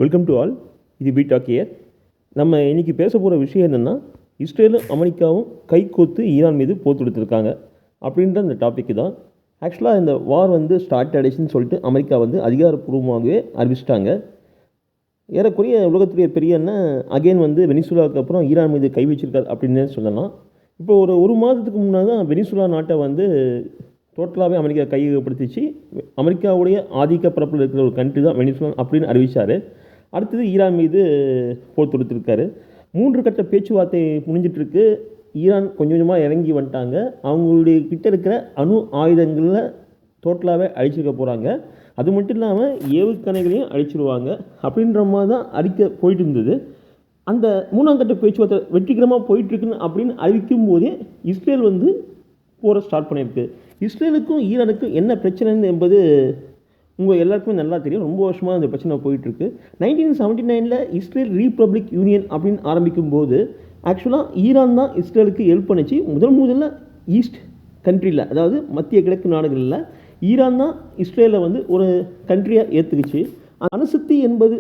Welcome to all. இது பீடாக் here. நம்ம இன்றைக்கி பேச போகிற விஷயம் என்னென்னா, இஸ்ரேலும் அமெரிக்காவும் கைகோத்து ஈரான் மீது போர் தொடுத்திருக்காங்க அப்படின்ற அந்த டாப்பிக்கு தான். ஆக்சுவலாக இந்த வார் ஸ்டார்ட் ஆகிடுச்சுன்னு சொல்லிட்டு அமெரிக்கா அதிகாரப்பூர்வமாகவே அறிவிச்சிட்டாங்க. ஏறக்குறைய உலகத்துடைய பெரிய அண்ணன் அகெயின் வெனிசுலாவுக்கு அப்புறம் ஈரான் மீது கை வச்சிருக்காரு அப்படின்னு சொல்லலாம். இப்போ ஒரு மாதத்துக்கு முன்னாடி தான் வெனிசுலா நாட்டை டோட்டலாகவே அமெரிக்கா கையகப்படுத்திச்சு. அமெரிக்காவுடைய ஆதிக்க பரப்பில் இருக்கிற ஒரு கண்ட்ரி தான் வெனிசுலா அப்படின்னு அறிவித்தார். அடுத்தது ஈரான் மீது போர் தொடுத்திருக்காரு. 3 கட்ட பேச்சுவார்த்தை முடிஞ்சிட்ருக்கு. ஈரான் கொஞ்சம் கொஞ்சமாக இறங்கி வந்துட்டாங்க. அவங்களுடைய கிட்ட இருக்கிற அணு ஆயுதங்களில் டோட்டலாகவே அழிச்சிருக்க போகிறாங்க. அது மட்டும் இல்லாமல் ஏவுகணைகளையும் அழிச்சிடுவாங்க அப்படின்ற மாதிரி தான் அறிக்கை போயிட்டு இருந்தது. அந்த 3ஆம் கட்ட பேச்சுவார்த்தை வெற்றிகரமாக போயிட்டுருக்குன்னு அப்படின்னு அறிவிக்கும் போதே இஸ்ரேல் போரை ஸ்டார்ட் பண்ணியிருக்கு. இஸ்ரேலுக்கும் ஈரானுக்கும் என்ன பிரச்சனைன்னு என்பது உங்கள் எல்லாருக்குமே நல்லா தெரியும். ரொம்ப வருஷமாக அந்த பிரச்சனை போயிட்டுருக்கு. 1979 இஸ்ரேல் ரீபப்ளிக் யூனியன் அப்படின்னு ஆரம்பிக்கும் போது ஆக்சுவலாக ஈரான் தான் இஸ்ரேலுக்கு ஹெல்ப் பண்ணிச்சு. முதல்ல ஈஸ்ட் கண்ட்ரியில், அதாவது மத்திய கிழக்கு நாடுகளில் ஈரான் தான் இஸ்ரேலை ஒரு கண்ட்ரியாக ஏற்றுக்குச்சு. அணுசக்தி என்பது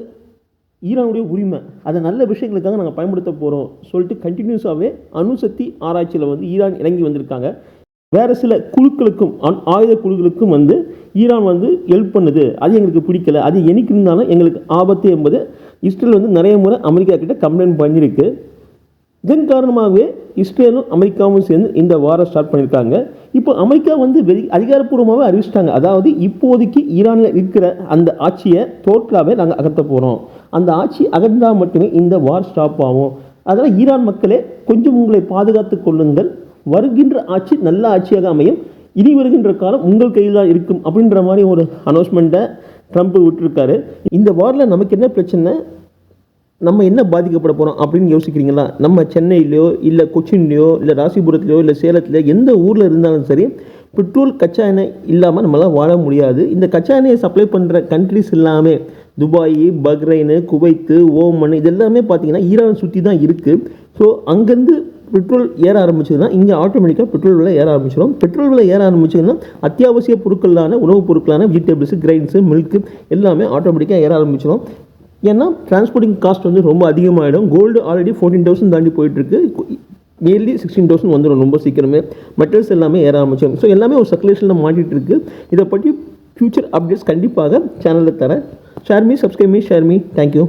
ஈரானுடைய உரிமை, அதை நல்ல விஷயங்களுக்காக நாங்கள் பயன்படுத்த போகிறோம் சொல்லிட்டு கண்டினியூஸாகவே அணுசக்தி ஆராய்ச்சியில் ஈரான் இறங்கி வந்திருக்காங்க. வேறு சில குழுக்களுக்கும் ஆயுத குழுக்களுக்கும் ஈரான் ஹெல்ப் பண்ணுது, அது எங்களுக்கு பிடிக்கல, அது என்னைக்கு இருந்தாலும் எங்களுக்கு ஆபத்து என்பது இஸ்ரேல் நிறைய முறை அமெரிக்கா கிட்ட கம்ப்ளைண்ட் பண்ணியிருக்கு. இதன் காரணமாகவே இஸ்ரேலும் அமெரிக்காவும் சேர்ந்து இந்த வாரை ஸ்டார்ட் பண்ணியிருக்காங்க. இப்போ அமெரிக்கா அதிகாரப்பூர்வமாகவே அறிவிச்சிட்டாங்க. அதாவது இப்போதைக்கு ஈரானில் இருக்கிற அந்த ஆட்சியை டோட்டலாகவே நாங்கள் அகற்ற போகிறோம். அந்த ஆட்சி அகழ்ந்தால் மட்டுமே இந்த வார் ஸ்டாப் ஆகும். அதனால் ஈரான் மக்களே கொஞ்சம் உங்களை பாதுகாத்து கொள்ளுங்கள், வருகின்ற ஆட்சி நல்ல ஆட்சியாக அமையும், இனி வருகின்ற காலம் உங்கள் கையில் தான் இருக்கும் அப்படின்ற மாதிரி ஒரு அனௌன்ஸ்மெண்ட்டை ட்ரம்ப் விட்டுருக்காரு. இந்த வாரில் நமக்கு என்ன பிரச்சனை, நம்ம என்ன பாதிக்கப்பட போகிறோம் அப்படின்னு யோசிக்கிறீங்களா? நம்ம சென்னையிலையோ இல்லை கொச்சின்லையோ இல்லை ராசிபுரத்துலையோ இல்லை சேலத்தில் எந்த ஊரில் இருந்தாலும் சரி, பெட்ரோல் கச்சா எண்ணெய் இல்லாமல் நம்மளால் வாழ முடியாது. இந்த கச்சா எண்ணெயை சப்ளை பண்ணுற கண்ட்ரிஸ் எல்லாமே துபாய், பஹ்ரைனு, குவைத்து, ஓமன், இது எல்லாமே பார்த்திங்கன்னா ஈரான் சுற்றி தான் இருக்குது. ஸோ அங்கேருந்து பெட்ரோல் ஏற ஆரம்பிச்சதுன்னா இங்கே ஆட்டோமேட்டிக்காக பெட்ரோல் விலை ஏற ஆரம்பிச்சிடும். பெட்ரோல் விலை ஏற ஆரம்பிச்சதுன்னா அத்தியாவசிய பொருட்களான உணவுப் பொருட்களான வெஜிடபிள்ஸு, கிரைன்ஸு, மில்க்கு எல்லாமே ஆட்டோமேட்டிக்காக ஏற ஆரம்பிச்சிடும். ஏன்னா டிரான்ஸ்போர்ட்டிங் காஸ்ட் ரொம்ப அதிகமாகிடும். கோல்டு ஆல்ரெடி 14,000 தாண்டி போயிட்டுருக்கு. நியர்லி 16,000 வந்துடும் ரொம்ப சீக்கிரமே. மெட்டீரியல்ஸ் எல்லாமே ஏற ஆரம்பிச்சிடும். ஸோ எல்லாமே ஒரு சர்க்குலேஷனில் மாட்டிகிட்டு இருக்குது. இதை பற்றி ஃபியூச்சர் அப்டேட்ஸ் கண்டிப்பாக சேனலில் தரேன். Share me, subscribe me, share me. Thank you.